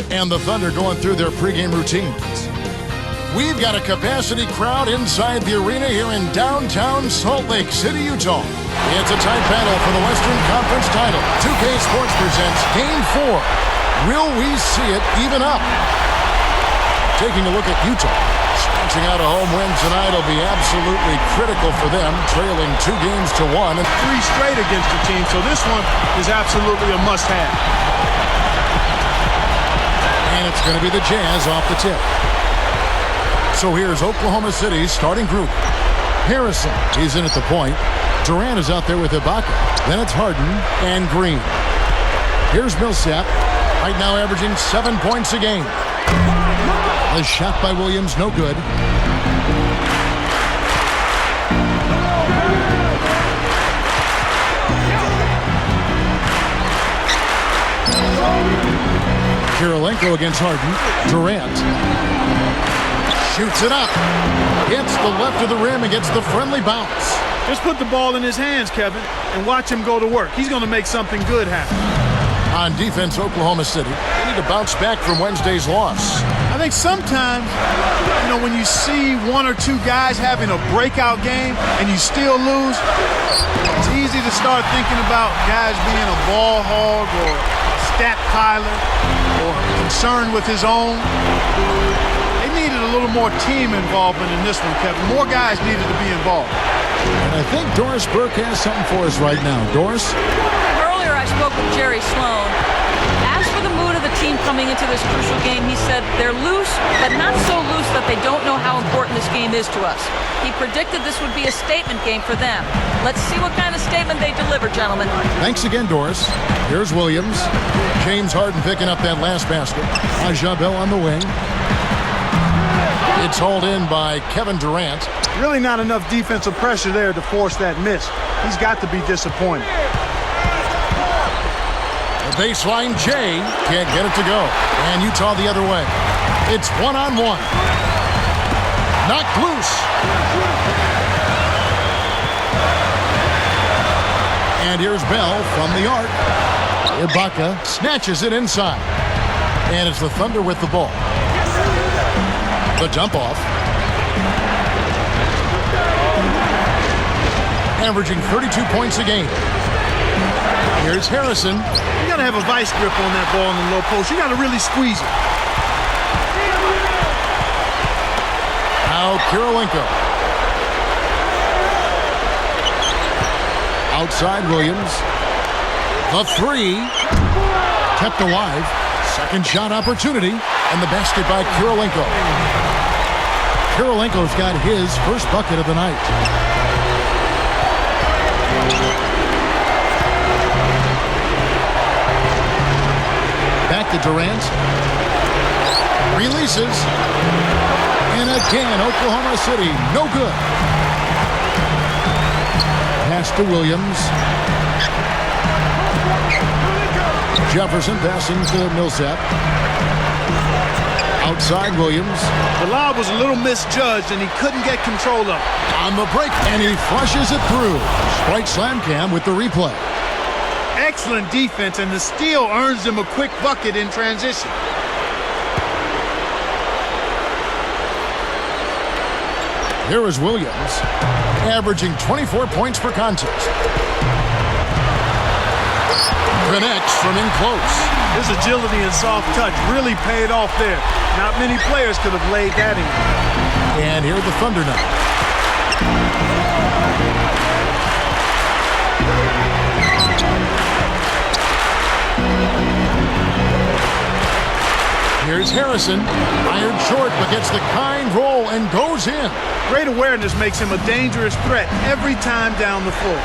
And the Thunder going through their pregame routines. We've got a capacity crowd inside the arena here in downtown Salt Lake City, Utah. It's a tight battle for the Western Conference title. 2K Sports presents Game 4. Will we see it even up? Taking a look at Utah. Scratching out a home win tonight will be absolutely critical for them, trailing 2 games to 1. 3 straight against the team, so this one is absolutely a must-have. And it's going to be the Jazz off the tip. So here's Oklahoma City's starting group. Harrison, he's in at the point. Durant is out there with Ibaka. Then it's Harden and Green. Here's Millsap, right now averaging 7 points a game. The shot by Williams, no good. Kirilenko against Harden. Durant shoots it up. Hits the left of the rim and gets the friendly bounce. Just put the ball in his hands, Kevin, and watch him go to work. He's going to make something good happen. On defense, Oklahoma City, they need to bounce back from Wednesday's loss. I think sometimes, when you see 1 or 2 guys having a breakout game and you still lose, it's easy to start thinking about guys being a ball hog or a stat piler or concerned with his own. They needed a little more team involvement in this one, Kevin. More guys needed to be involved. And I think Doris Burke has something for us right now. Doris? Earlier I spoke with Jerry Sloan. As for the mood of the team coming into this crucial game, he said they're loose, but not so loose that they don't know how important this game is to us. He predicted this would be a statement game for them. Let's see what kind of statement they deliver, gentlemen. Thanks again, Doris. Here's Williams. James Harden picking up that last basket. Ajabel on the wing. It's hauled in by Kevin Durant. Really not enough defensive pressure there to force that miss. He's got to be disappointed. The baseline, Jay can't get it to go. And Utah the other way. It's 1-on-1. Knocked loose. And here's Bell from the arc. Ibaka snatches it inside. And it's the Thunder with the ball. The dump off. Averaging 32 points a game. Here's Harrison. You got to have a vice grip on that ball in the low post. You got to really squeeze it. Now Kirilenko. Outside Williams. The 3. Kept alive. Second shot opportunity. And the basket by Kirilenko. Kirilenko's got his first bucket of the night. Back to Durant. Releases. And again, Oklahoma City, no good. Pass to Williams. Jefferson passing to Millsap. Outside Williams. The lob was a little misjudged, and he couldn't get control of it. On the break, and he flushes it through. Sprite Slam Cam with the replay. Excellent defense, and the steal earns him a quick bucket in transition. Here is Williams, averaging 24 points per contest. Connects from in close. His agility and soft touch really paid off there. Not many players could have laid that in. And here are the Thunder now. Here's Harrison. Iron short, but gets the kind roll and goes in. Great awareness makes him a dangerous threat every time down the floor.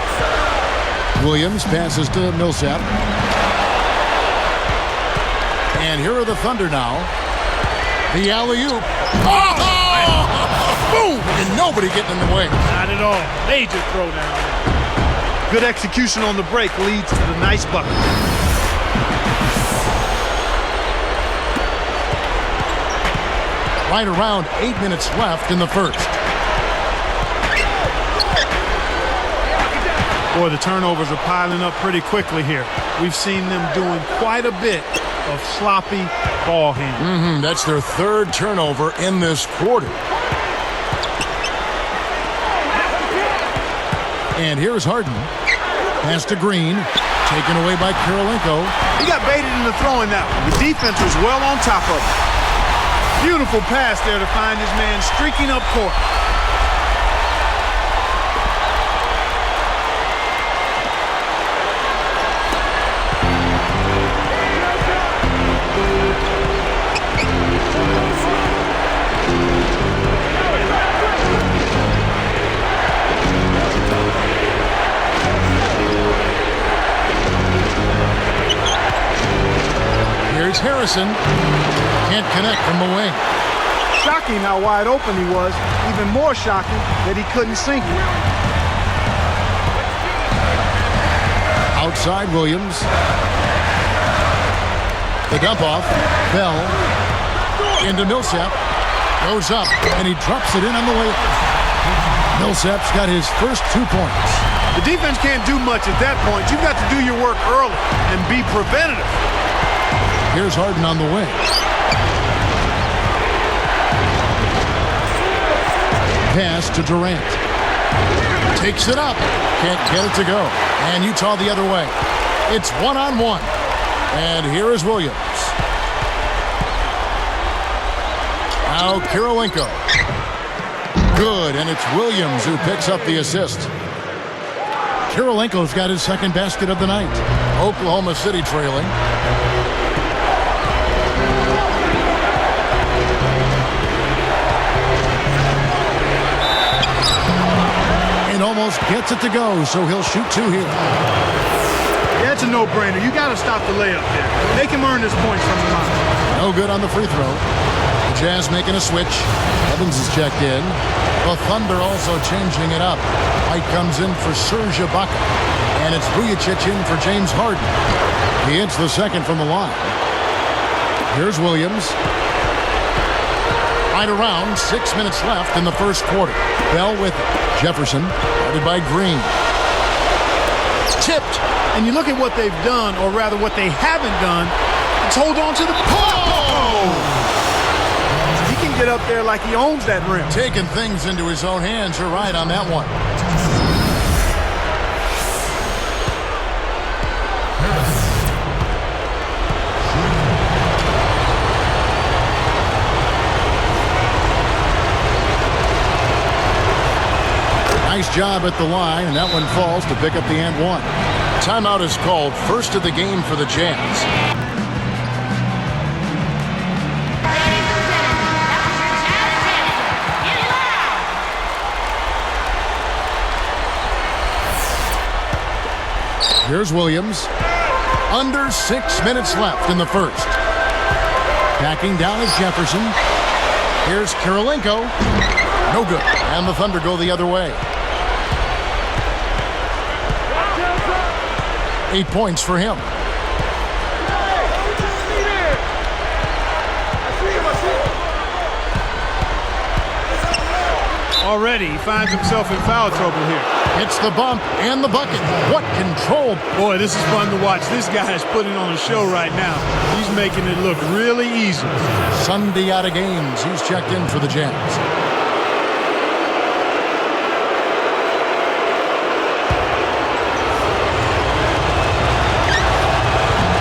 Williams passes to Millsap. And here are the Thunder now. The alley-oop. Oh! Boom! And nobody getting in the way. Not at all. Major throwdown. Good execution on the break leads to the nice bucket. Right around 8 minutes left in the first. Boy, the turnovers are piling up pretty quickly here. We've seen them doing quite a bit of sloppy ball handling. That's their third turnover in this quarter. And here's Harden. Pass to Green. Taken away by Kirilenko. He got baited into throwing that one. The defense was well on top of it. Beautiful pass there to find his man streaking up court. Here's Harrison. Can't connect from the wing. Shocking how wide open he was. Even more shocking that he couldn't sink it. Outside Williams. The dump off. Bell. Into Millsap. Goes up, and he drops it in on the way. Millsap's got his first 2 points. The defense can't do much at that point. You've got to do your work early and be preventative. Here's Harden on the wing. Pass to Durant. Takes it up. Can't get it to go. And Utah the other way. It's one-on-one. And here is Williams. Now Kirilenko. Good, and it's Williams who picks up the assist. Kirilenko's got his second basket of the night. Oklahoma City trailing. And almost gets it to go, so he'll shoot 2 here. Yeah, it's a no-brainer. You got to stop the layup there. Make him earn his points from the line. No good on the free throw. The Jazz making a switch. Evans is checked in. The Thunder also changing it up. White comes in for Serge Ibaka. And it's Vujacic in for James Harden. He hits the second from the line. Here's Williams. Right around 6 minutes left in the first quarter. Bell with it. Jefferson, guarded by Green. Tipped. And you look at what they've done, or rather what they haven't done. It's hold on to the ball. He can get up there like he owns that rim. Taking things into his own hands. You're right on that one. Nice job at the line, and that one falls to pick up the and one. Timeout is called. First of the game for the Jazz. Here's Williams. Under 6 minutes left in the first. Backing down is Jefferson. Here's Kirilenko. No good. And the Thunder go the other way. 8 points for him. Already, he finds himself in foul trouble here. Hits the bump and the bucket. What control. Boy, this is fun to watch. This guy is putting on a show right now. He's making it look really easy. Sunday out of games. He's checked in for the Jazz.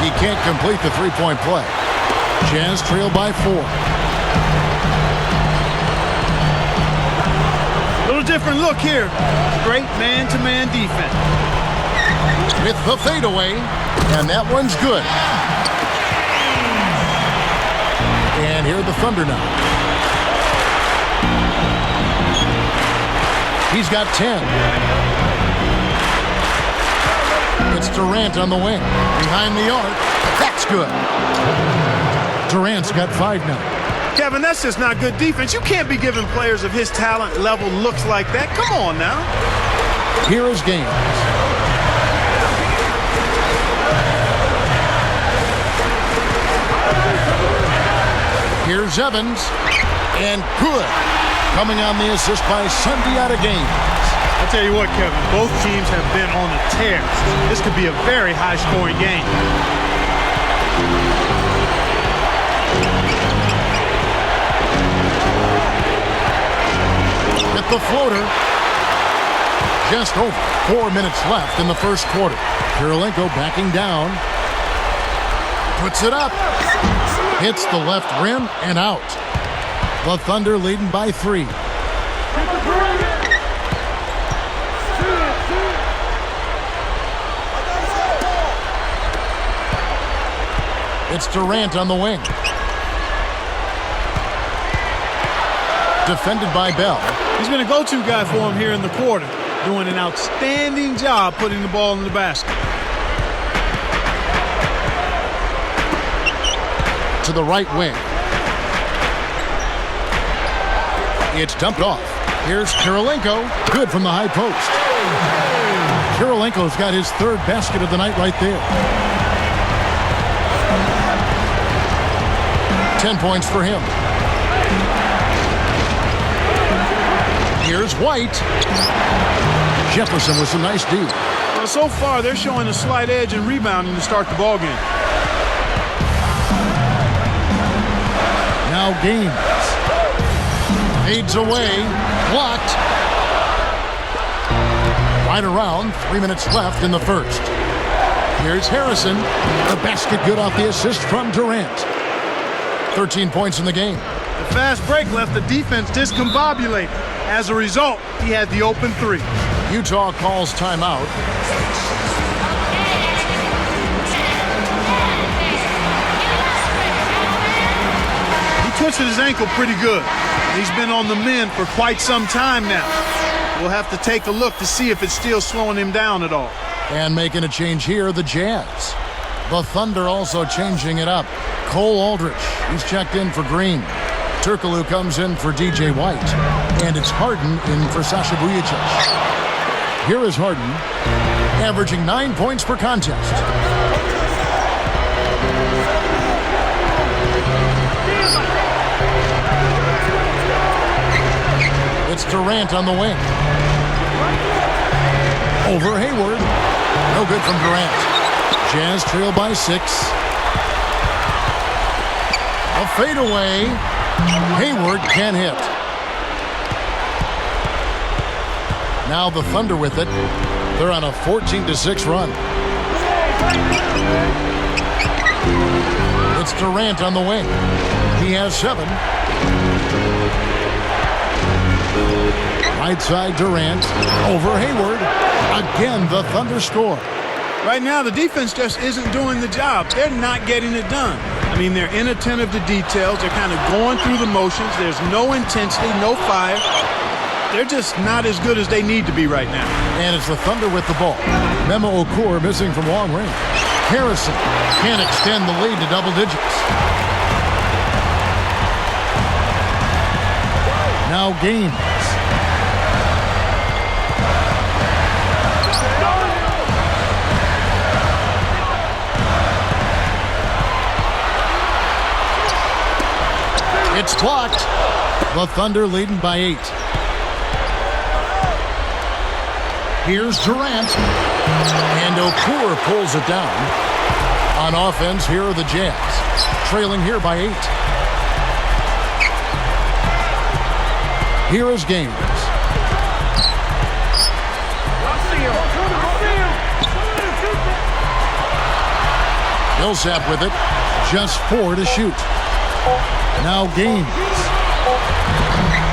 He can't complete the three-point play. Jazz trail by 4. Little different look here. Great man-to-man defense. With the fadeaway, and that one's good. And here are the Thunder now. He's got 10. It's Durant on the wing. Behind the arc. That's good. Durant's got 5 now. Kevin, that's just not good defense. You can't be giving players of his talent level looks like that. Come on now. Here is Gaines. Here's Evans. And good. Coming on the assist by Sunday out of Gaines. I'll tell you what, Kevin, both teams have been on a tear. This could be a very high-scoring game. the floater. Just over 4 minutes left in the first quarter. Kirilenko backing down. Puts it up. Hits the left rim and out. The Thunder leading by 3. It's Durant on the wing. Defended by Bell. He's been a go-to guy for him here in the quarter, doing an outstanding job putting the ball in the basket. To the right wing. It's dumped off. Here's Kirilenko. Good from the high post. Kirilenko's got his 3rd basket of the night right there. 10 points for him. Here's White. Jefferson with some nice D. Well, so far, they're showing a slight edge in rebounding to start the ball game. Now Gaines. Fades away. Blocked. Right around. 3 minutes left in the first. Here's Harrison. The basket good off the assist from Durant. 13 points in the game. The fast break left the defense discombobulated. As a result, he had the open 3. Utah calls timeout. He twisted his ankle pretty good. He's been on the mend for quite some time now. We'll have to take a look to see if it's still slowing him down at all. And making a change here, the Jazz. The Thunder also changing it up. Cole Aldrich, he's checked in for Green. Turkoglu comes in for DJ White. And it's Harden in for Sasha Vujacic. Here is Harden, averaging 9 points per contest. It's Durant on the wing. Over Hayward. No good from Durant. Jazz trail by 6. A fadeaway. Hayward can't hit. Now the Thunder with it. They're on a 14-6 run. It's Durant on the wing. He has 7. Right side Durant. Over Hayward. Again, the Thunder score. Right now, the defense just isn't doing the job. They're not getting it done. I mean, they're inattentive to details. They're kind of going through the motions. There's no intensity, no fire. They're just not as good as they need to be right now. And it's the Thunder with the ball. Memo Okur missing from long range. Harrison can't extend the lead to double digits. Now Gaines. It's blocked. The Thunder leading by 8. Here's Durant. And Okur pulls it down. On offense, here are the Jazz. Trailing here by 8. Here is Gaines. Millsap with it. Just 4 to shoot. Now Gaines.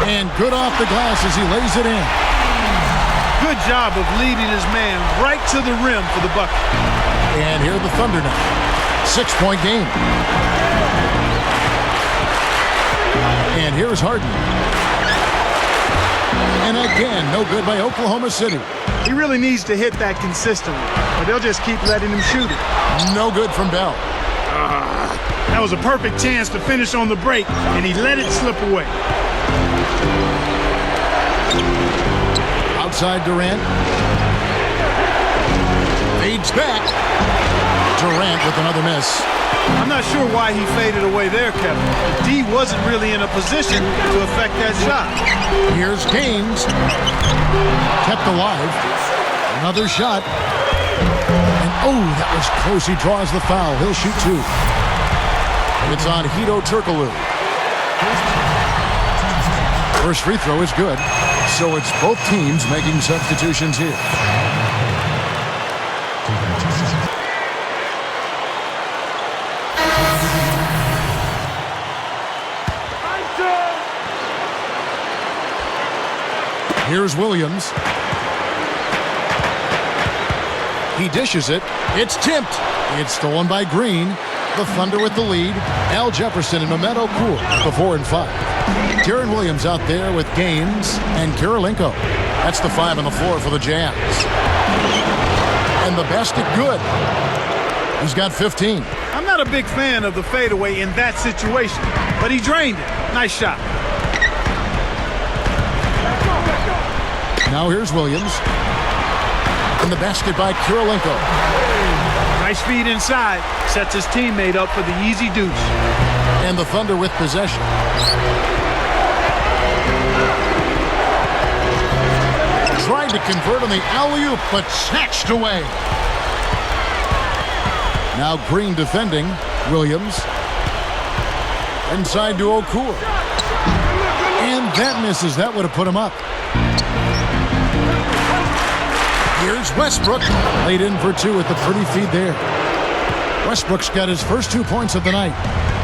And good off the glass as he lays it in. Good job of leading his man right to the rim for the bucket. And here are the Thunder now. 6-point game. And here's Harden. And again, no good by Oklahoma City. He really needs to hit that consistently, or they'll just keep letting him shoot it. No good from Bell. That was a perfect chance to finish on the break, and he let it slip away. Outside Durant. Fades back. Durant with another miss. I'm not sure why he faded away there, Kevin. The D wasn't really in a position to affect that shot. Here's Gaines. Kept alive. Another shot. And oh, that was close. He draws the foul. He'll shoot 2. It's on Hedo Turkoglu. First free throw is good. So it's both teams making substitutions here. Here's Williams. He dishes it. It's tipped. It's stolen by Green. The Thunder with the lead. Al Jefferson and Memento cool. The 4 and 5. Deron Williams out there with Gaines and Kirilenko. That's the 5 on the floor for the Jazz. And the basket good. He's got 15. I'm not a big fan of the fadeaway in that situation, but he drained it. Nice shot. Now here's Williams. And the basket by Kirilenko. Nice feed inside. Sets his teammate up for the easy deuce. And the Thunder with possession. Tried to convert on the alley-oop, but snatched away. Now Green defending. Williams. Inside to Okur. And that misses. That would have put him up. Here's Westbrook. Laid in for 2 with the pretty feed there. Westbrook's got his first 2 points of the night.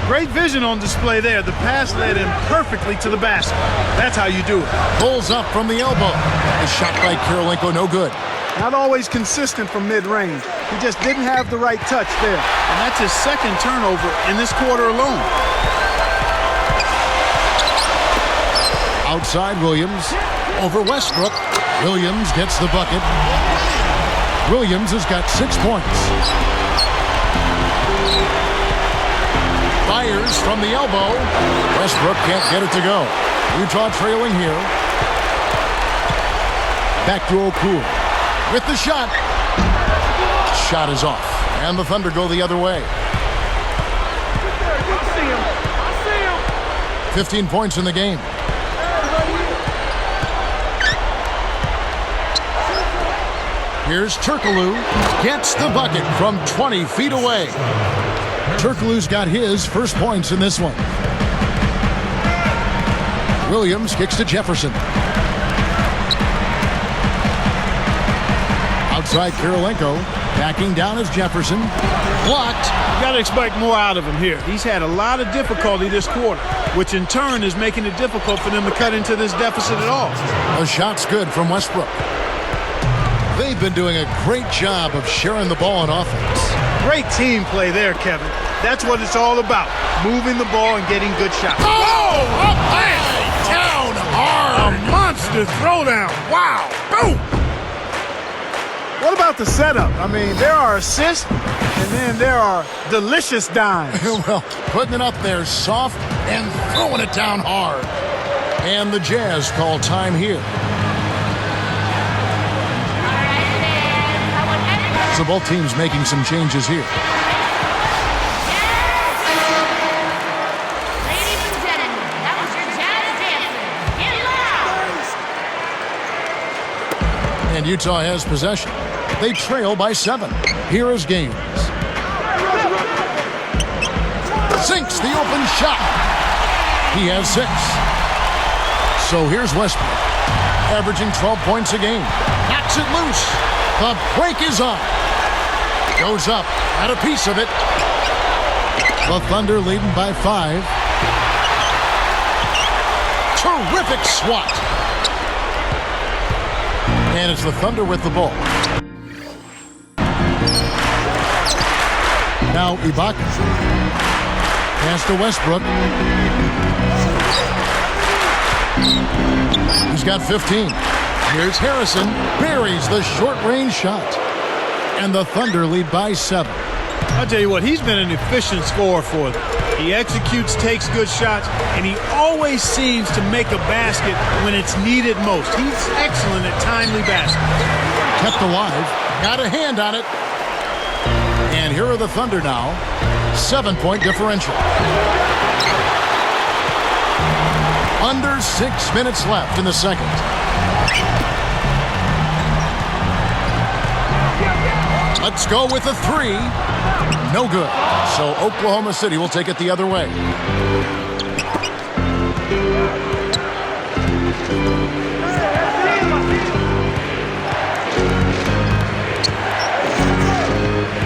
Great vision on display there. The pass led him perfectly to the basket. That's how you do it. Pulls up from the elbow. The shot by Kirilenko, no good. Not always consistent from mid-range. He just didn't have the right touch there. And that's his second turnover in this quarter alone. Outside Williams. Over Westbrook. Williams gets the bucket. Williams has got 6 points. Fires from the elbow. Westbrook can't get it to go. Utah trailing here. Back to Okur. With the shot. Shot is off. And the Thunder go the other way. 15 points in the game. Here's Turkoglu. Gets the bucket from 20 feet away. Turkoglu's got his first points in this one. Williams kicks to Jefferson. Outside Kirilenko. Backing down is Jefferson. Blocked. You got to expect more out of him here. He's had a lot of difficulty this quarter, which in turn is making it difficult for them to cut into this deficit at all. The shot's good from Westbrook. They've been doing a great job of sharing the ball on offense. Great team play there, Kevin. That's what it's all about. Moving the ball and getting good shots. Oh! Up high! Down hard! A monster throwdown. Wow. Boom! What about the setup? I mean, there are assists, and then there are delicious dimes. Well, putting it up there soft and throwing it down hard. And the Jazz call time here. So both teams making some changes here. Ladies and gentlemen, that was your Jazz dancing. Get loud! And Utah has possession. They trail by 7. Here is Gaines. Sinks the open shot. He has 6. So here's Westbrook. Averaging 12 points a game. Knocks it loose. The break is on. Goes up. Had a piece of it. The Thunder leading by 5. Terrific swat. And it's the Thunder with the ball. Now Ibaka. Pass to Westbrook. He's got 15. Here's Harrison. Buries the short-range shot. And the Thunder lead by 7. I'll tell you what, he's been an efficient scorer for them. He executes, takes good shots, and he always seems to make a basket when it's needed most. He's excellent at timely baskets. Kept alive. Got a hand on it. And here are the Thunder now. 7-point differential. Under 6 minutes left in the second. Let's go with a 3. No good. So Oklahoma City will take it the other way.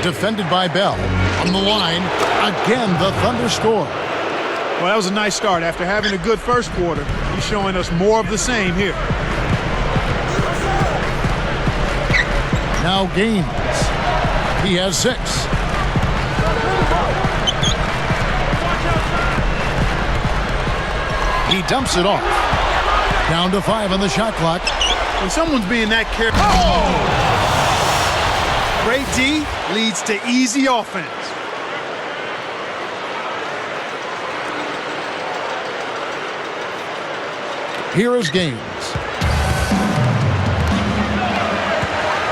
Defended by Bell. On the line, again, the Thunder score. Well, that was a nice start. After having a good first quarter, he's showing us more of the same here. Now Gaines. He has 6. He dumps it off. Down to 5 on the shot clock. When someone's being that careful. Oh! Great D leads to easy offense. Here is Gaines.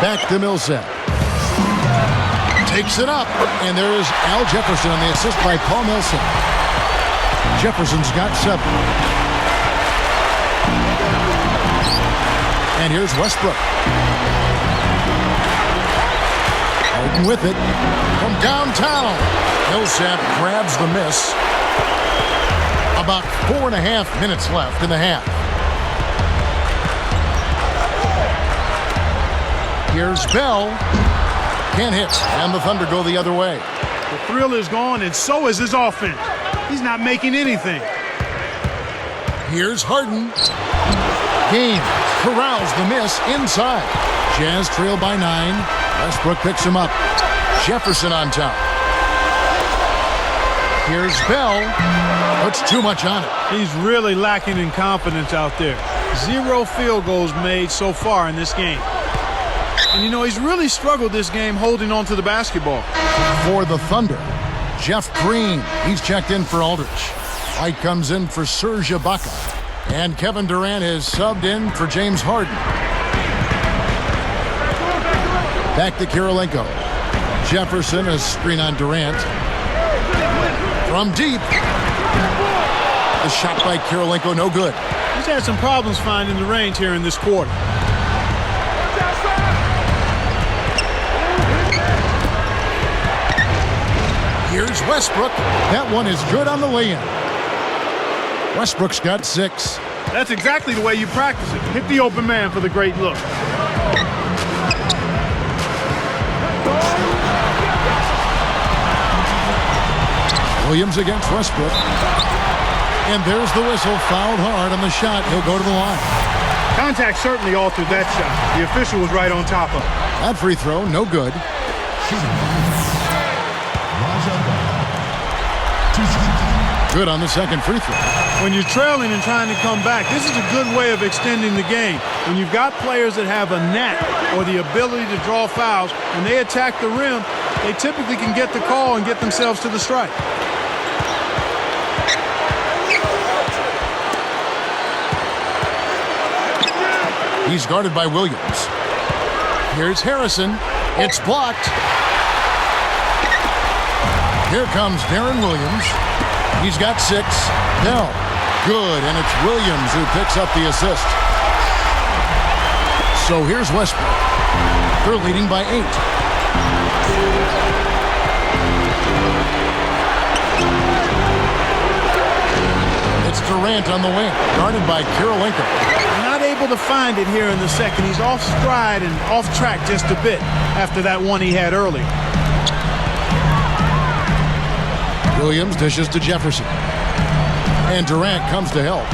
Back to Millsap. Takes it up, and there is Al Jefferson on the assist by Paul Millsap. Jefferson's got 7. And here's Westbrook. Harden with it from downtown. Millsap grabs the miss. About 4.5 minutes left in the half. Here's Bell. Can't hit, and the Thunder go the other way. The thrill is gone, and so is his offense. He's not making anything. Here's Harden. Gaines corrals the miss inside. Jazz trail by 9. Westbrook picks him up. Jefferson on top. Here's Bell. Puts too much on it. He's really lacking in confidence out there. 0 field goals made so far in this game. And, you know, he's really struggled this game holding on to the basketball. For the Thunder, Jeff Green. He's checked in for Aldridge. White comes in for Serge Ibaka. And Kevin Durant is subbed in for James Harden. Back to Kirilenko. Jefferson, a screen on Durant. From deep. The shot by Kirilenko, no good. He's had some problems finding the range here in this quarter. Here's Westbrook. That one is good on the lay-in. Westbrook's got 6. That's exactly the way you practice it. Hit the open man for the great look. Williams against Westbrook. And there's the whistle. Fouled hard on the shot. He'll go to the line. Contact certainly altered that shot. The official was right on top of it. That free throw, no good. Good on the second free throw. When you're trailing and trying to come back, this is a good way of extending the game. When you've got players that have a knack or the ability to draw fouls, when they attack the rim, they typically can get the call and get themselves to the strike. He's guarded by Williams. Here's Harrison. It's blocked. Here comes Darren Williams. He's got 6. Bell. Good, and it's Williams who picks up the assist. So here's Westbrook. They're leading by 8. It's Durant on the wing, guarded by Kirilenko. Not able to find it here in the second. He's off stride and off track just a bit after that one he had earlier. Williams dishes to Jefferson. And Durant comes to help.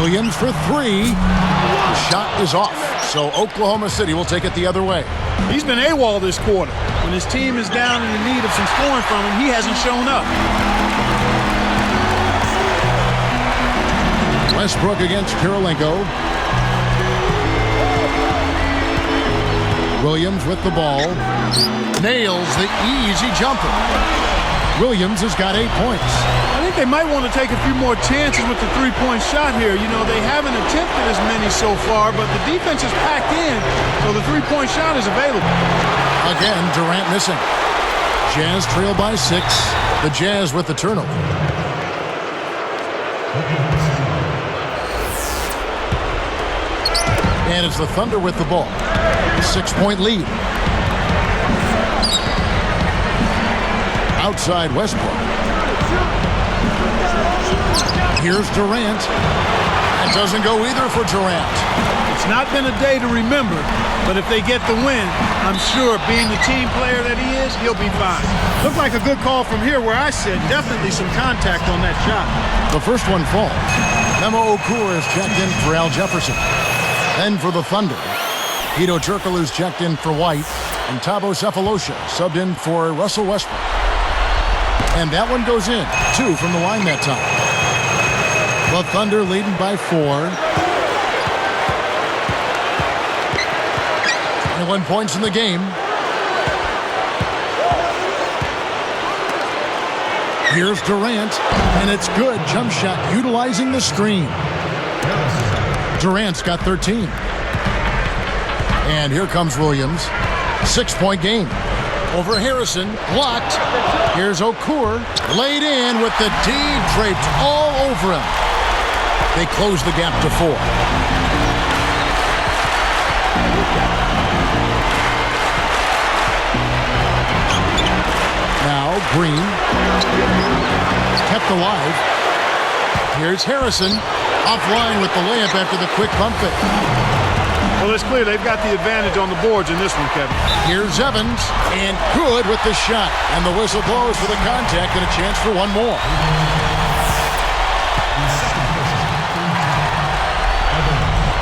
Williams for 3. The shot is off. So Oklahoma City will take it the other way. He's been AWOL this quarter. When his team is down and in need of some scoring from him, he hasn't shown up. Westbrook against Kirilenko. Williams with the ball. Nails the easy jumper. Williams has got 8 points. I think they might want to take a few more chances with the three-point shot here. You know, they haven't attempted as many so far, but the defense is packed in, so the three-point shot is available. Again, Durant missing. Jazz trail by 6. The Jazz with the turnover. And it's the Thunder with the ball. 6-point lead. Outside Westbrook. Here's Durant. That doesn't go either for Durant. It's not been a day to remember, but if they get the win, I'm sure being the team player that he is, he'll be fine. Looked like a good call from here where I said definitely some contact on that shot. The first one falls. Memo Okur is checked in for Al Jefferson. Then for the Thunder, Hedo Turkoglu's checked in for White, and Thabo Sefolosha subbed in for Russell Westbrook. And that one goes in, 2 from the line that time. The Thunder leading by 4. 21 points in the game. Here's Durant, and it's good. Jump shot utilizing the screen. Durant's got 13. And here comes Williams. 6-point game. Over Harrison, blocked. Here's Okur, laid in with the D draped all over him. They close the gap to 4. Now Green, kept alive. Here's Harrison, offline with the layup after the quick bump fake. Well, it's clear they've got the advantage on the boards in this one, Kevin. Here's Evans, and good with the shot. And the whistle blows for the contact and a chance for one more.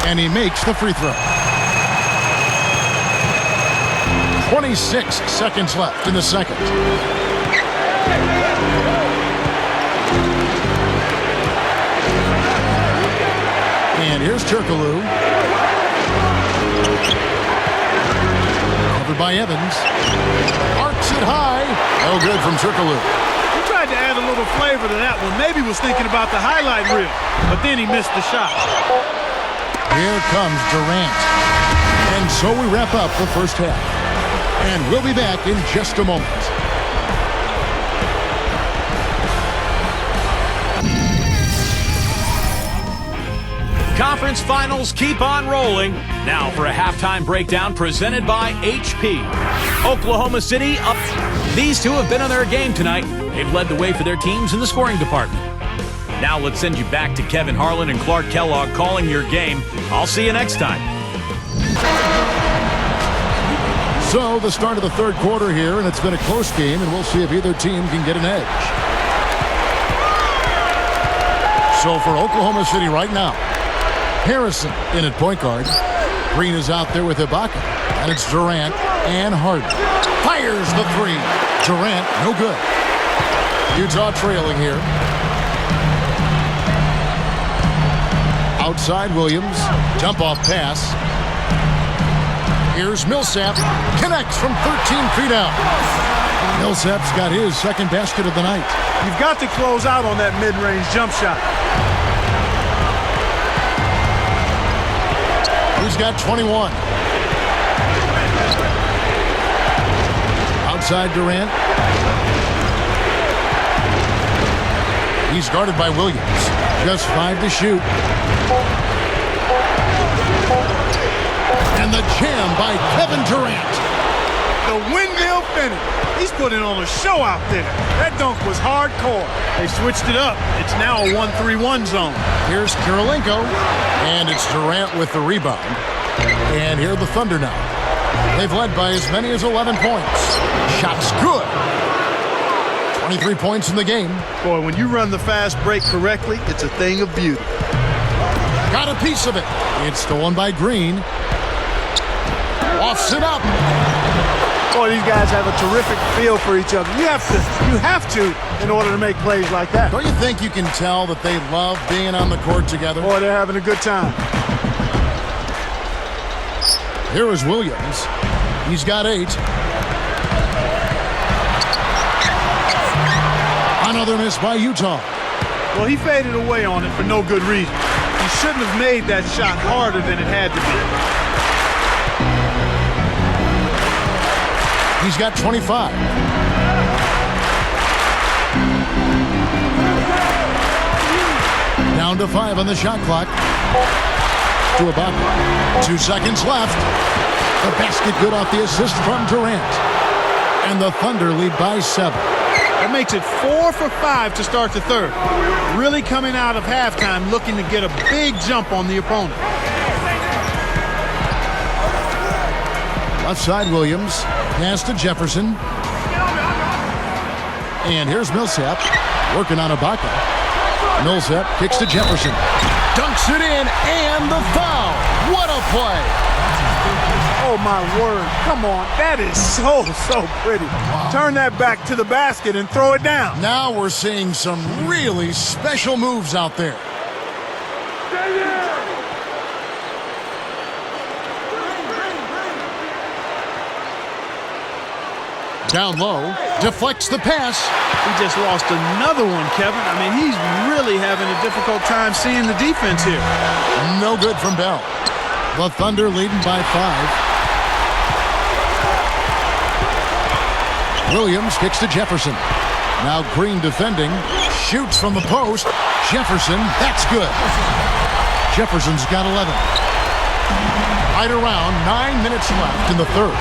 And he makes the free throw. 26 seconds left in the second. And here's Turkoglu. Covered by Evans. Arcs it high. No good from Turkoglu. He tried to add a little flavor to that one. Maybe was thinking about the highlight reel, but then he missed the shot. Here comes Durant. And so we wrap up the first half. And we'll be back in just a moment. Conference finals keep on rolling. Now for a halftime breakdown presented by HP. Oklahoma City up. These two have been on their game tonight. They've led the way for their teams in the scoring department. Now let's send you back to Kevin Harlan and Clark Kellogg calling your game. I'll see you next time. So the start of the third quarter here, and it's been a close game, and we'll see if either team can get an edge. So for Oklahoma City right now, Harrison in at point guard. Green is out there with Ibaka. And it's Durant and Harden. Fires the 3. Durant, no good. Utah trailing here. Outside Williams. Jump off pass. Here's Millsap. Connects from 13 feet out. Millsap's got his second basket of the night. You've got to close out on that mid-range jump shot. He's got 21. Outside Durant. He's guarded by Williams. Just 5 to shoot. And the jam by Kevin Durant. The windmill finish. He's putting on a show out there. That dunk was hardcore. They switched it up. It's now a 1-3-1 zone. Here's Kirilenko. And it's Durant with the rebound. And here are the Thunder now. They've led by as many as 11 points. Shot's good. 23 points in the game. Boy, when you run the fast break correctly, it's a thing of beauty. Got a piece of it. It's stolen by Green. Offs it up. Boy, these guys have a terrific feel for each other. You have to in order to make plays like that. Don't you think you can tell that they love being on the court together? Boy, they're having a good time. Here is Williams. He's got 8. Another miss by Utah. Well, he faded away on it for no good reason. He shouldn't have made that shot harder than it had to be. He's got 25. Down to 5 on the shot clock. To Ibaka. 2 seconds left. The basket good off the assist from Durant. And the Thunder lead by 7. That makes it 4 for 5 to start the third. Really coming out of halftime looking to get a big jump on the opponent. Left side, Williams. Pass to Jefferson. And here's Millsap working on Ibaka. Millsap kicks to Jefferson. Dunks it in, and the foul. What a play. Oh, my word. Come on. That is so pretty. Turn that back to the basket and throw it down. Now we're seeing some really special moves out there. Down low, deflects the pass. He just lost another one, Kevin. I mean, he's really having a difficult time seeing the defense here. No good from Bell. The Thunder leading by 5. Williams kicks to Jefferson. Now Green defending. Shoots from the post. Jefferson, that's good. Jefferson's got 11. Right around 9 minutes left in the third.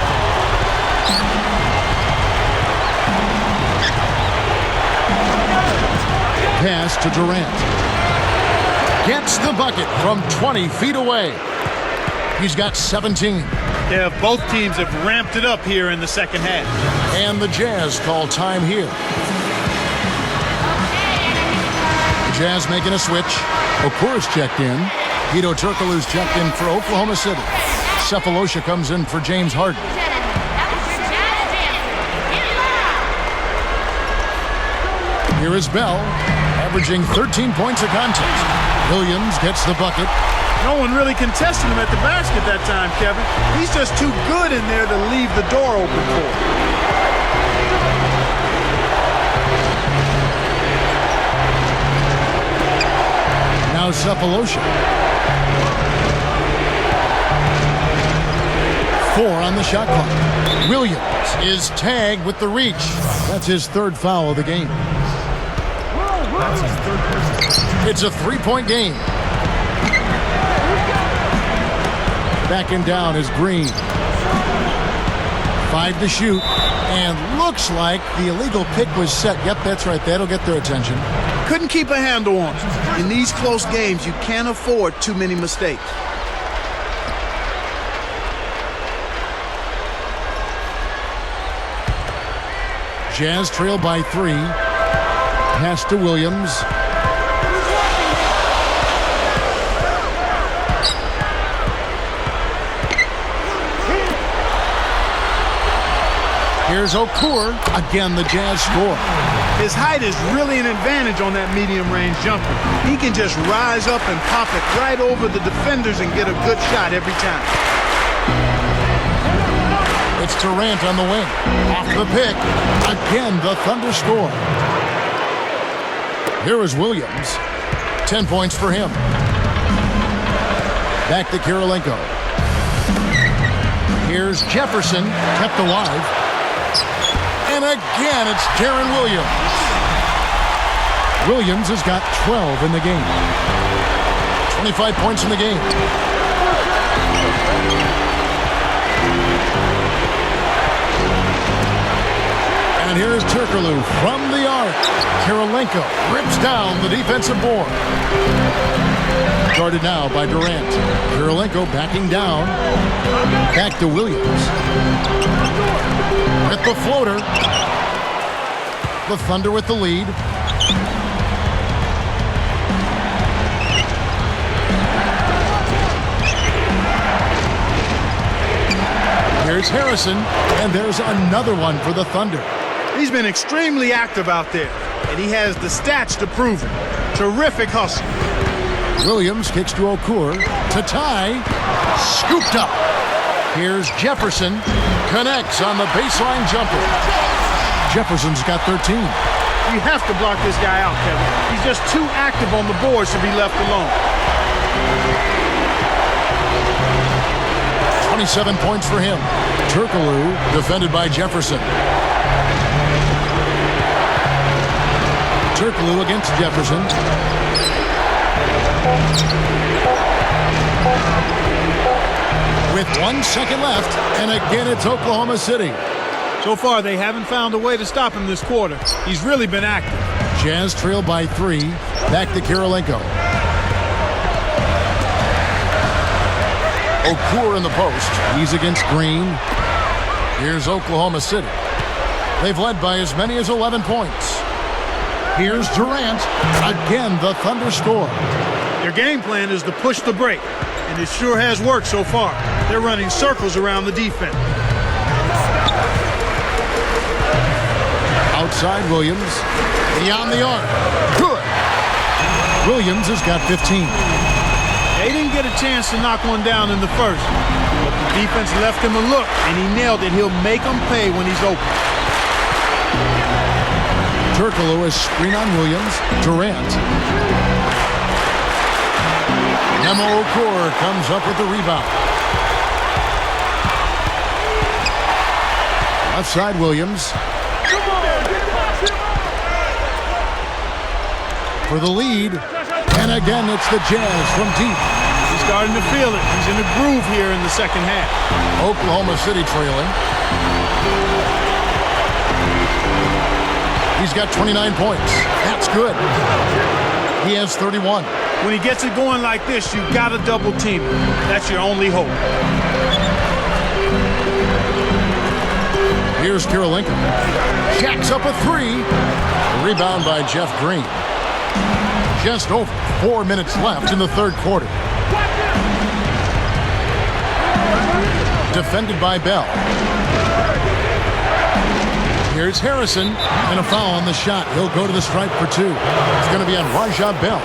Pass to Durant. Gets the bucket from 20 feet away. He's got 17. Yeah, both teams have ramped it up here in the second half. And the Jazz call time here. The Jazz making a switch. Okura's checked in. Guido Turkoglu's checked in for Oklahoma City. Cephalosha comes in for James Harden. Here is Bell, averaging 13 points a contest. Williams gets the bucket. No one really contested him at the basket that time, Kevin. He's just too good in there to leave the door open for him. Now Cephalosha. 4 on the shot clock. Williams is tagged with the reach. That's his third foul of the game. It's a 3-point game. Backing down is Green. 5 to shoot. And looks like the illegal pick was set. Yep, that's right. That'll get their attention. Couldn't keep a handle on it. In these close games, you can't afford too many mistakes. Jazz trail by 3. Pass to Williams. Here's Okura. Again, the Jazz score. His height is really an advantage on that medium-range jumper. He can just rise up and pop it right over the defenders and get a good shot every time. It's Durant on the wing. Off the pick. Again, the Thunder score. Here is Williams. 10 points for him. Back to Kirilenko. Here's Jefferson, kept alive. And again, it's Darren Williams. Williams has got 12 in the game. 25 points in the game. And here's Turkoglu from the arc. Kirilenko rips down the defensive board. Guarded now by Durant. Kirilenko backing down. Back to Williams. With the floater. The Thunder with the lead. Here's Harrison, and there's another one for the Thunder. He's been extremely active out there, and he has the stats to prove it. Terrific hustle. Williams kicks to Okura. To tie. Scooped up. Here's Jefferson. Connects on the baseline jumper. Jefferson's got 13. You have to block this guy out, Kevin. He's just too active on the boards to be left alone. 27 points for him. Turkoglu defended by Jefferson. Turkoglu against Jefferson. With 1 second left, and again it's Oklahoma City. So far, they haven't found a way to stop him this quarter. He's really been active. Jazz trail by 3. Back to Kirilenko. Okur in the post. He's against Green. Here's Oklahoma City. They've led by as many as 11 points. Here's Durant. Again, the Thunder score. Their game plan is to push the break, and it sure has worked so far. They're running circles around the defense. Outside Williams. Beyond the arc. Good. Williams has got 15. They didn't get a chance to knock one down in the first, but the defense left him a look, and he nailed it. He'll make them pay when he's open. Turkoglu is screen on Williams. Durant. Memo Okur comes up with the rebound. Left side Williams. For the lead. And again, it's the Jazz from deep. He's starting to feel it. He's in the groove here in the second half. Oklahoma City trailing. He's got 29 points. That's good. He has 31. When he gets it going like this, you've got to double team him. That's your only hope. Here's Kirilenko. Jacks up a 3. Rebound by Jeff Green. Just over 4 minutes left in the third quarter. Defended by Bell. Here's Harrison, and a foul on the shot. He'll go to the stripe for 2. It's going to be on Rajah Bell.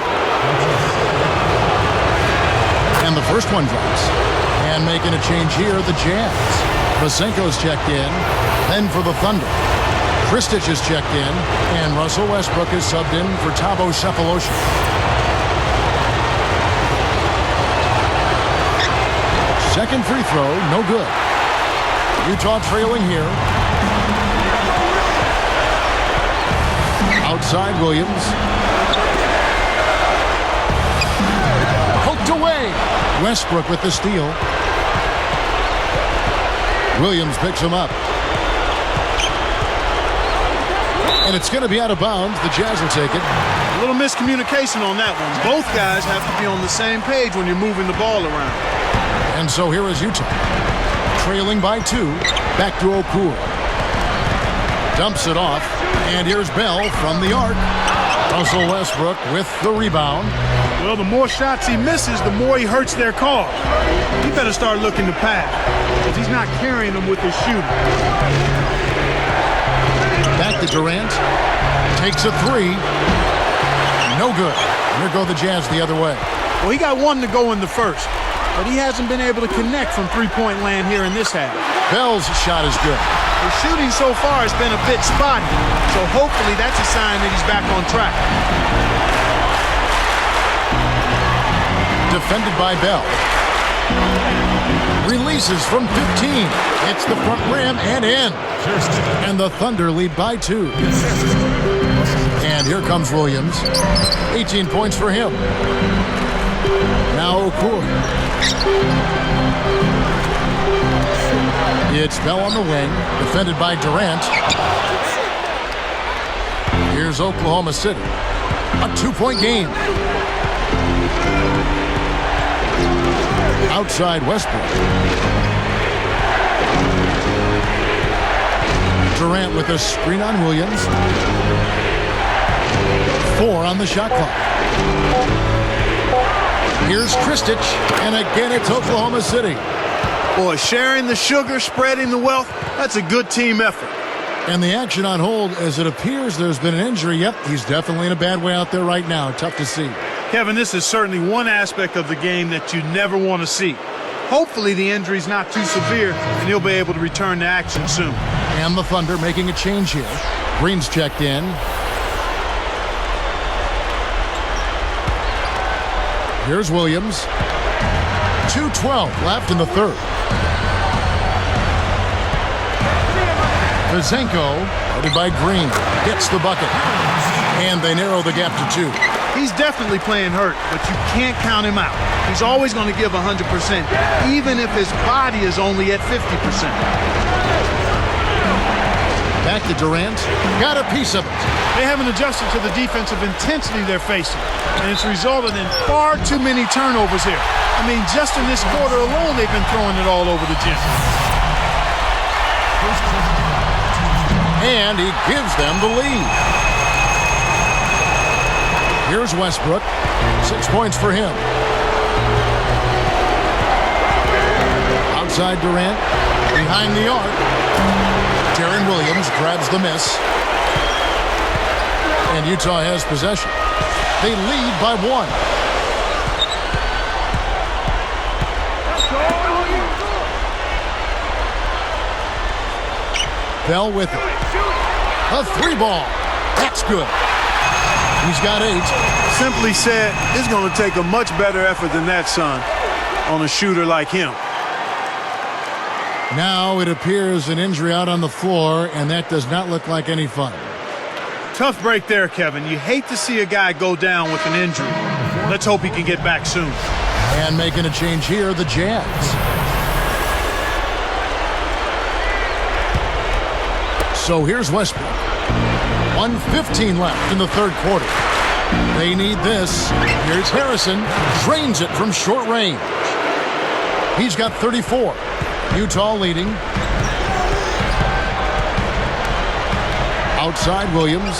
And the first one drops. And making a change here, the Jazz. Vasenko's checked in. Then for the Thunder. Krstić is checked in, and Russell Westbrook is subbed in for Thabo Sefolosha. Second free throw, no good. Utah trailing here. Outside Williams. Poked away. Westbrook with the steal. Williams picks him up. And it's going to be out of bounds. The Jazz will take it. A little miscommunication on that one. Both guys have to be on the same page when you're moving the ball around. And so here is Utah. Trailing by 2. Back to Okur. Dumps it off. And here's Bell from the arc. Russell Westbrook with the rebound. Well, the more shots he misses, the more he hurts their cause. He better start looking to pass, because he's not carrying them with his shooting. Back to Durant. Takes a 3. No good. Here go the Jazz the other way. Well, he got one to go in the first, but he hasn't been able to connect from three-point land here in this half. Bell's shot is good. His shooting so far has been a bit spotty, so hopefully that's a sign that he's back on track. Defended by Bell. Releases from 15. Hits the front rim and in. And the Thunder lead by 2. And here comes Williams. 18 points for him. Now Okur. It's Bell on the wing. Defended by Durant. Here's Oklahoma City. A 2-point game. Outside Westbrook. Durant with a screen on Williams. 4 on the shot clock. Here's Krstić, and again it's Oklahoma City. Boy, sharing the sugar, spreading the wealth, that's a good team effort. And the action on hold, as it appears there's been an injury. Yep, he's definitely in a bad way out there right now. Tough to see. Kevin, this is certainly one aspect of the game that you never want to see. Hopefully the injury's not too severe, and he'll be able to return to action soon. And the Thunder making a change here. Green's checked in. Here's Williams. 2:12 left in the third. Vasenko, guarded by Green, gets the bucket. And they narrow the gap to 2. He's definitely playing hurt, but you can't count him out. He's always going to give 100%, even if his body is only at 50%. Back to Durant. Got a piece of it. They haven't adjusted to the defensive intensity they're facing, and it's resulted in far too many turnovers here. I mean, just in this quarter alone, they've been throwing it all over the gym. And he gives them the lead. Here's Westbrook. 6 points for him. Outside Durant. Behind the arc. Deron Williams grabs the miss. And Utah has possession. They lead by 1. Bell with it. A 3-ball. That's good. He's got 8. Simply said, it's going to take a much better effort than that, son, on a shooter like him. Now it appears an injury out on the floor, and that does not look like any fun. Tough break there, Kevin. You hate to see a guy go down with an injury. Let's hope he can get back soon. And making a change here, the Jazz. So here's Westbrook. 1:15 left in the third quarter. They need this. Here's Harrison. Drains it from short range. He's got 34. Utah leading. Outside Williams.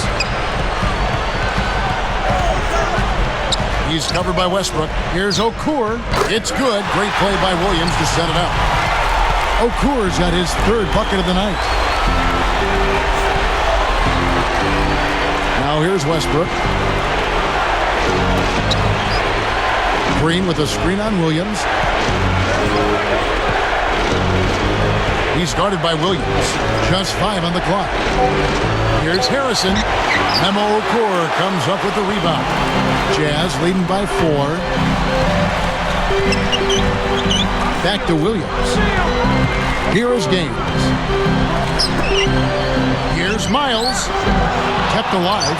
He's covered by Westbrook. Here's Okur. It's good. Great play by Williams to set it up. Okur's got his 3rd bucket of the night. Now here's Westbrook. Green with a screen on Williams. He's guarded by Williams. Just 5 on the clock. Here's Harrison. Memo Okur comes up with the rebound. Jazz leading by 4. Back to Williams. Here is Gaines. Here's Miles. Kept alive.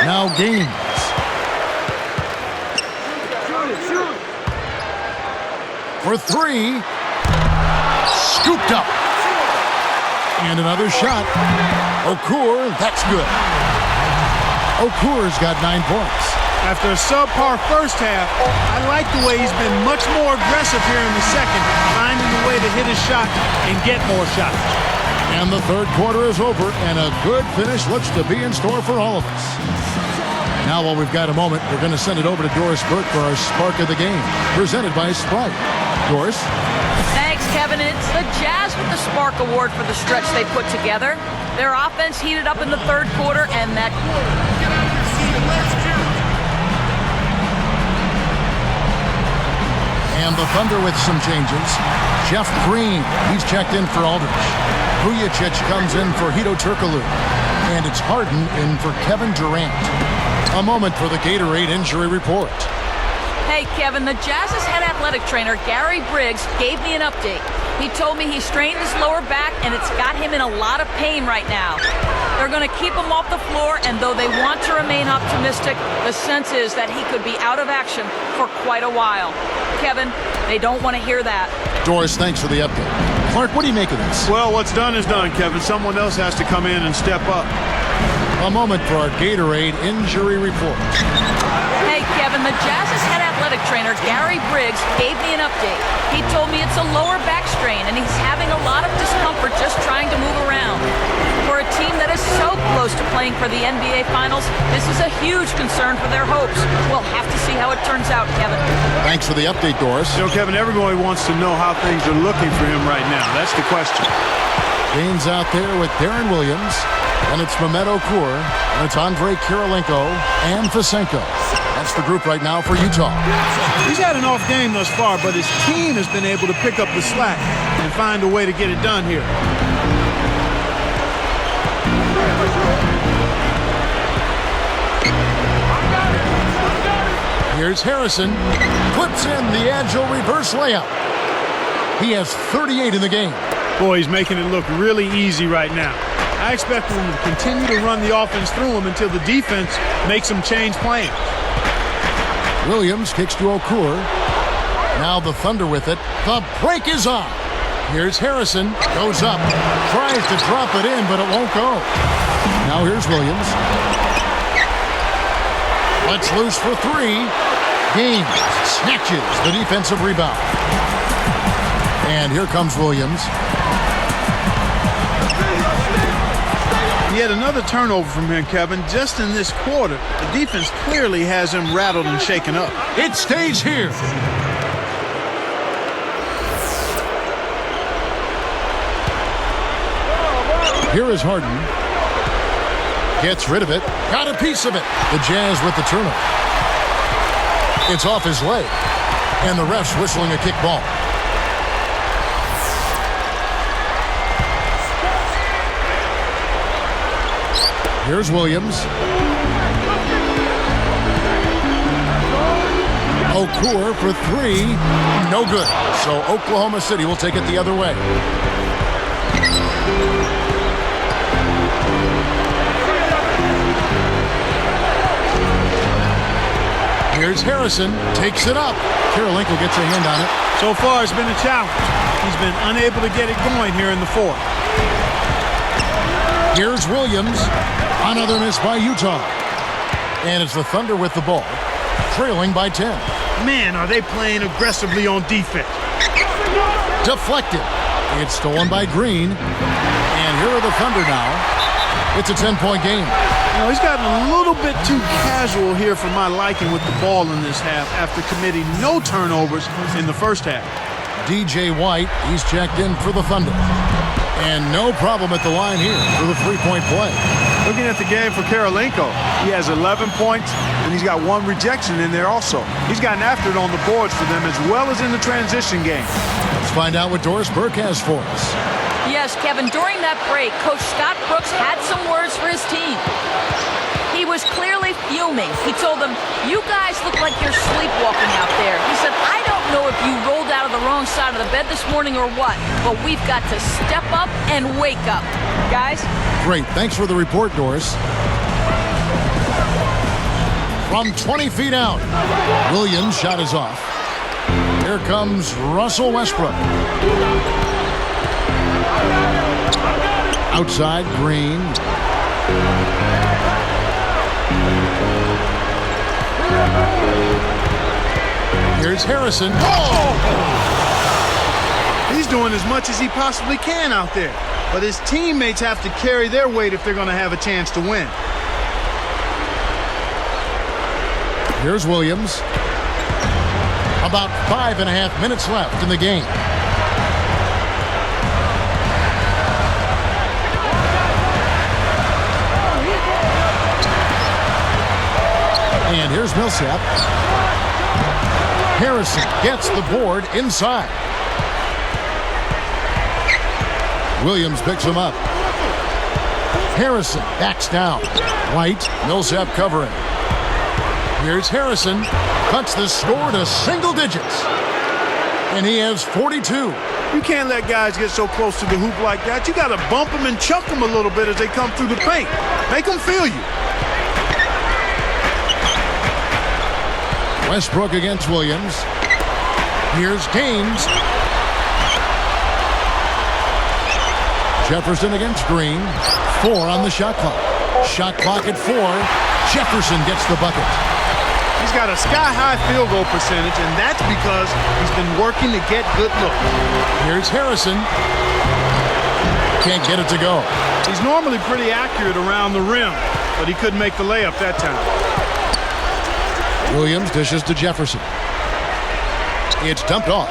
Now Gaines. For 3. Scooped up. And another shot. Okur, that's good. Okur's got 9 points. After a subpar first half, I like the way he's been much more aggressive here in the second, finding a way to hit his shot and get more shots. And the third quarter is over, and a good finish looks to be in store for all of us. Now, while we've got a moment, we're going to send it over to Doris Burke for our Spark of the Game, presented by Sprite. Doris? Thanks, Kevin. It's the Jazz with the Spark Award for the stretch they put together. Their offense heated up in the third quarter, and that... And the Thunder with some changes. Jeff Green, he's checked in for Aldridge. Vujicic comes in for Hedo Turkoglu. And it's Harden in for Kevin Durant. A moment for the Gatorade injury report. Hey, Kevin, the Jazz's head athletic trainer, Gary Briggs, gave me an update. He told me he strained his lower back, and it's got him in a lot of pain right now. They're going to keep him off the floor, and though they want to remain optimistic, the sense is that he could be out of action for quite a while. Kevin, they don't want to hear that. Doris, thanks for the update. Clark, what do you make of this? Well, what's done is done, Kevin. Someone else has to come in and step up. A moment for our Gatorade injury report. Hey, Kevin, the Jazz's head athletic trainer, Gary Briggs, gave me an update. He told me it's a lower back strain, and he's having a lot of discomfort just trying to move around. For a team that is so close to playing for the NBA Finals, this is a huge concern for their hopes. We'll have to see how it turns out, Kevin. Thanks for the update, Doris. You know, Kevin, everybody wants to know how things are looking for him right now. That's the question. Gaines out there with Deron Williams, and it's Mehmet Okur, and it's Andrei Kirilenko and Fasenko. That's the group right now for Utah. He's had an off game thus far, but his team has been able to pick up the slack and find a way to get it done here. Here's Harrison. Puts in the agile reverse layup. He has 38 in the game. Boy, he's making it look really easy right now. I expect them to continue to run the offense through him until the defense makes them change plans. Williams kicks to Okur. Now the Thunder with it. The break is on. Here's Harrison. Goes up. Tries to drop it in, but it won't go. Now here's Williams. Lets loose for three. James snatches the defensive rebound. And here comes Williams. Yet another turnover from him, Kevin, just in this quarter. The defense clearly has him rattled and shaken up. It stays here. Here is Harden. Gets rid of it. Got a piece of it. The Jazz with the turnover. It's off his leg. And the ref's whistling a kick ball. Here's Williams. Okur for three. No good. So Oklahoma City will take it the other way. Here's Harrison. Takes it up. Kirilenko gets a hand on it. So far, it's been a challenge. He's been unable to get it going here in the fourth. Here's Williams. Another miss by Utah. And it's the Thunder with the ball, trailing by 10. Man, are they playing aggressively on defense. Deflected. It's stolen by Green. And here are the Thunder now. It's a 10-point game. You know, he's gotten a little bit too casual here for my liking with the ball in this half after committing no turnovers in the first half. DJ White, he's checked in for the Thunder. And no problem at the line here for the three-point play. Looking at the game for Kirilenko, he has 11 points, and he's got one rejection in there also. He's gotten after it on the boards for them as well as in the transition game. Let's find out what Doris Burke has for us. Yes, Kevin, during that break, Coach Scott Brooks had some words for his team. He was clearly fuming. He told them, "You guys look like you're sleepwalking out there." He said, "I don't know if you rolled out of the wrong side of the bed this morning or what, but we've got to step up and wake up." Guys? Great. Thanks for the report, Doris. From 20 feet out, Williams' shot is off. Here comes Russell Westbrook. Outside, Green. Here's Harrison. Oh! He's doing as much as he possibly can out there. But his teammates have to carry their weight if they're going to have a chance to win. Here's Williams. About 5.5 minutes left in the game. And here's Millsap. Harrison gets the board inside. Williams picks him up. Harrison backs down. White, Millsap covering. Here's Harrison. Cuts the score to single digits. And he has 42. You can't let guys get so close to the hoop like that. You got to bump them and chuck them a little bit as they come through the paint. Make them feel you. Westbrook against Williams. Here's James. Jefferson against Green. 4 on the shot clock. Shot clock at 4. Jefferson gets the bucket. He's got a sky-high field goal percentage, and that's because he's been working to get good looks. Here's Harrison. Can't get it to go. He's normally pretty accurate around the rim, but he couldn't make the layup that time. Williams dishes to Jefferson. It's dumped off.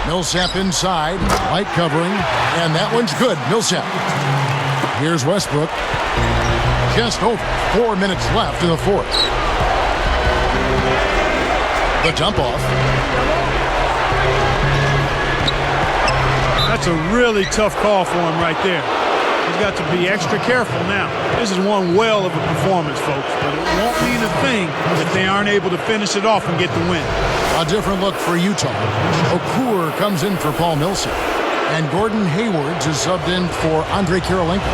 Millsap inside. Light covering. And that one's good. Millsap. Here's Westbrook. Just over 4 minutes left in the fourth. The dump off. That's a really tough call for him right there. He's got to be extra careful now. This is one whale of a performance, folks, but it won't mean a thing if they aren't able to finish it off and get the win. A different look for Utah. Okur comes in for Paul Millsap, and Gordon Hayward is subbed in for Andre Kirilenko.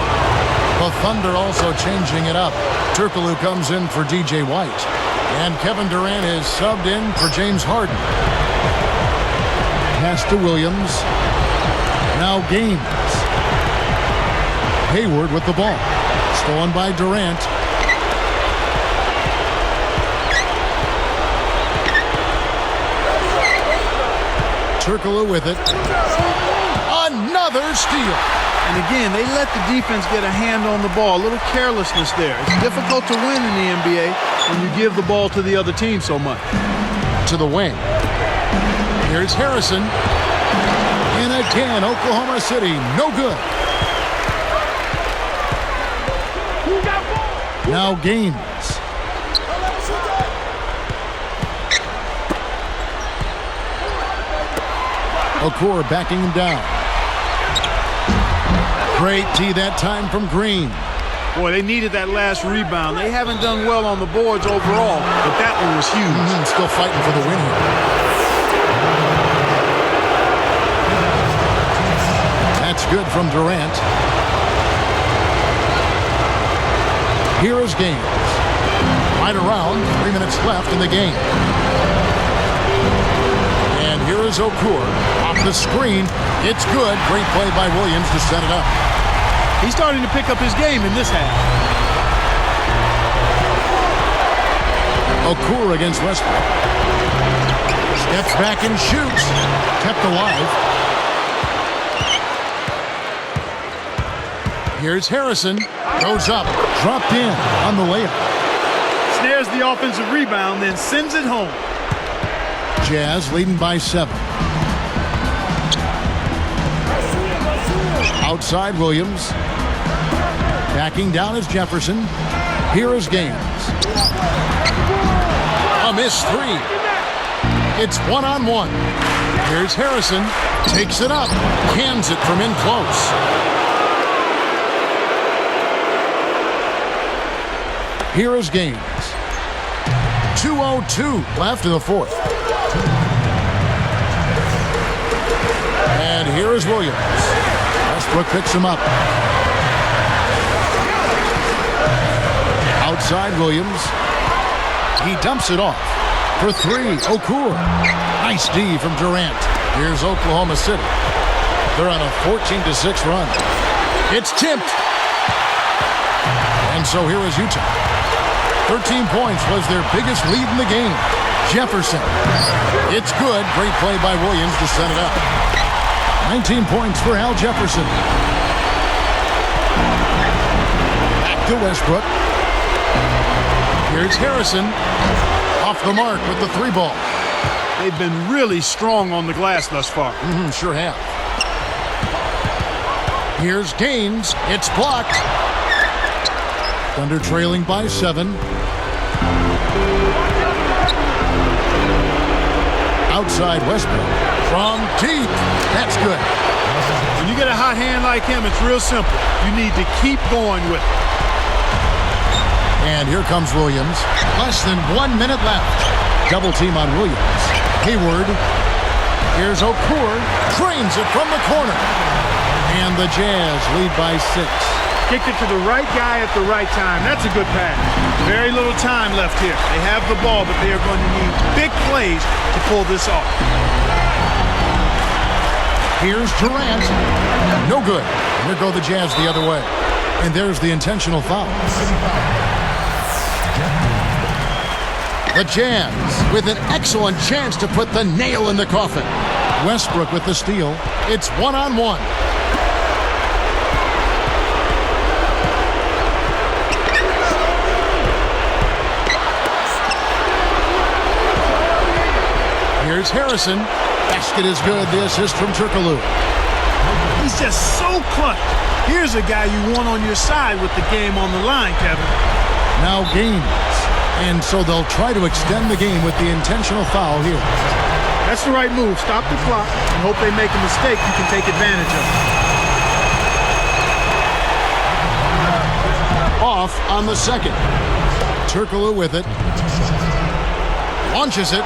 The Thunder also changing it up. Turkoglu comes in for DJ White, and Kevin Durant is subbed in for James Harden. Pass to Williams. Now Gaines. Hayward with the ball. Stolen by Durant. Turkoglu with it. Another steal. And again, they let the defense get a hand on the ball. A little carelessness there. It's difficult to win in the NBA when you give the ball to the other team so much. To the wing. Here's Harrison. And again, Oklahoma City, no good. Now Gaines. Okur backing him down. Great D that time from Green. Boy, they needed that last rebound. They haven't done well on the boards overall, but that one was huge. Still fighting for the win here. That's good from Durant. Here is Gaines. Right around, 3 minutes left in the game. And here is Okur. Off the screen. It's good. Great play by Williams to set it up. He's starting to pick up his game in this half. Okur against Westbrook. Steps back and shoots. Kept alive. Here's Harrison. Goes up. Dropped in on the layup. Snares the offensive rebound, then sends it home. Jazz leading by 7. Outside Williams. Backing down is Jefferson. Here is Gaines. A missed 3. It's 1-on-1. Here's Harrison. Takes it up. Cans it from in close. Here is Gaines. 2:02 left in the fourth. And here is Williams. Westbrook picks him up. Outside Williams. He dumps it off. For 3, Okur. Nice D from Durant. Here's Oklahoma City. They're on a 14-6 run. It's tipped. And so here is Utah. 13 points was their biggest lead in the game. Jefferson. It's good. Great play by Williams to set it up. 19 points for Al Jefferson. Back to Westbrook. Here's Harrison. Off the mark with the 3 ball. They've been really strong on the glass thus far. Sure have. Here's Gaines. It's blocked. Thunder trailing by 7. Outside Westbrook. From deep. That's good. When you get a hot hand like him, it's real simple. You need to keep going with it. And here comes Williams. Less than 1 minute left. Double team on Williams. Hayward. Here's Okur. Drains it from the corner. And the Jazz lead by 6. Kicked it to the right guy at the right time. That's a good pass. Very little time left here. They have the ball, but they are going to need big plays to pull this off. Here's Durant. No good. And there go the Jazz the other way. And there's the intentional foul. The Jazz with an excellent chance to put the nail in the coffin. Westbrook with the steal. It's 1-on-1. Here's Harrison. Basket is good. The assist from Turkoglu. He's just so clutch. Here's a guy you want on your side with the game on the line, Kevin. Now Gaines. And so they'll try to extend the game with the intentional foul here. That's the right move. Stop the clock and hope they make a mistake you can take advantage of. Off on the second. Turkoglu with it. Launches it.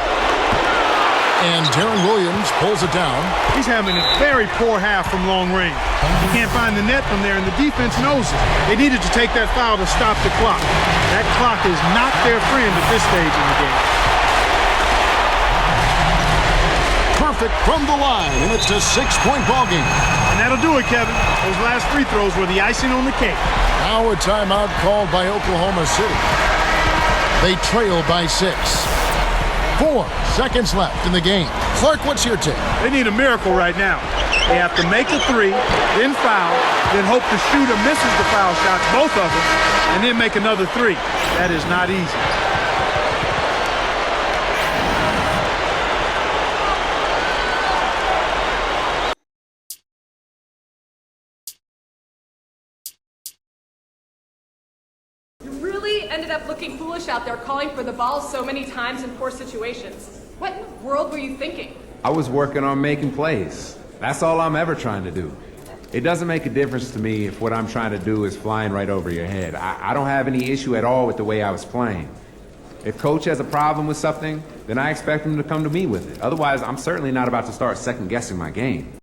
And Darren Williams pulls it down. He's having a very poor half from long range. He can't find the net from there, and the defense knows it. They needed to take that foul to stop the clock. That clock is not their friend at this stage in the game. perfect from the line, and it's a 6-point ball game. And that'll do it, Kevin. Those last free throws were the icing on the cake. Now a timeout called by Oklahoma City. They trail by 6. 4 seconds left in the game. Clark, what's your take? They need a miracle right now. They have to make a three, then foul, then hope the shooter misses the foul shots, both of them, and then make another three. That is not easy. Ended up looking foolish out there, calling for the ball so many times in poor situations. What in the world were you thinking? I was working on making plays. That's all I'm ever trying to do. It doesn't make a difference to me if what I'm trying to do is flying right over your head. I don't have any issue at all with the way I was playing. If coach has a problem with something, then I expect him to come to me with it. Otherwise, I'm certainly not about to start second-guessing my game.